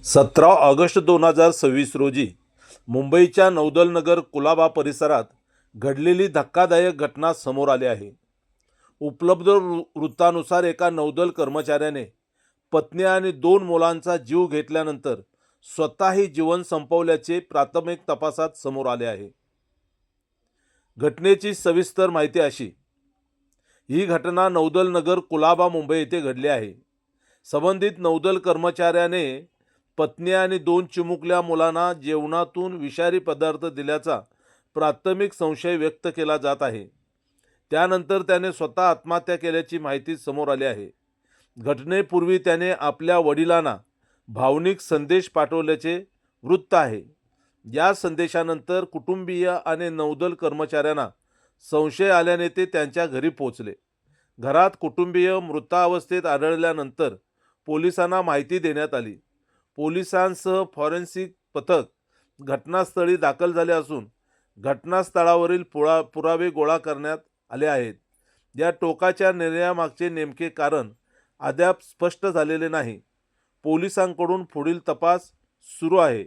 17 August 2026 रोजी मुंबईच्या नौदलनगर कुलाबा परिसरात घडलेली धक्कादायक घटना समोर आली आहे. उपलब्ध वृत्तानुसार एका नौदल कर्मचाऱ्याने पत्नी आणि 2 मुलांचा जीव घेतल्यानंतर स्वतःही जीवन संपवल्याचे प्राथमिक तपासात समोर आले आहे. घटनेची सविस्तर माहिती अशी: ही घटना नौदलनगर कुलाबा मुंबई येथे घडली आहे. संबंधित नौदल कर्मचाऱ्याने पत्नी आणि 2 चिमुकल्या मुलांना जेवणातून विषारी पदार्थ दिल्याचा प्राथमिक संशय व्यक्त केला जात आहे. त्यानंतर त्याने स्वतः आत्महत्या केल्याची माहिती समोर आली आहे. घटनेपूर्वी त्याने आपल्या वडिलांना भावनिक संदेश पाठवल्याचे वृत्त आहे. या संदेशानंतर कुटुंबीय आणि नौदल कर्मचाऱ्यांना संशय आल्याने ते त्यांच्या घरी पोहोचले. घरात कुटुंबीय मृतावस्थेत आढळल्यानंतर पोलिसांना माहिती देण्यात आली. पोलिसांसह फॉरेन्सिक पथक घटनास्थळी दाखल झाले असून घटनास्थळावरील पुरावे गोळा करण्यात आले आहेत. या टोकाच्या निर्णयामागचे नेमके कारण अद्याप स्पष्ट झालेले नाही. पोलिसांकडून पुढील तपास सुरू आहे.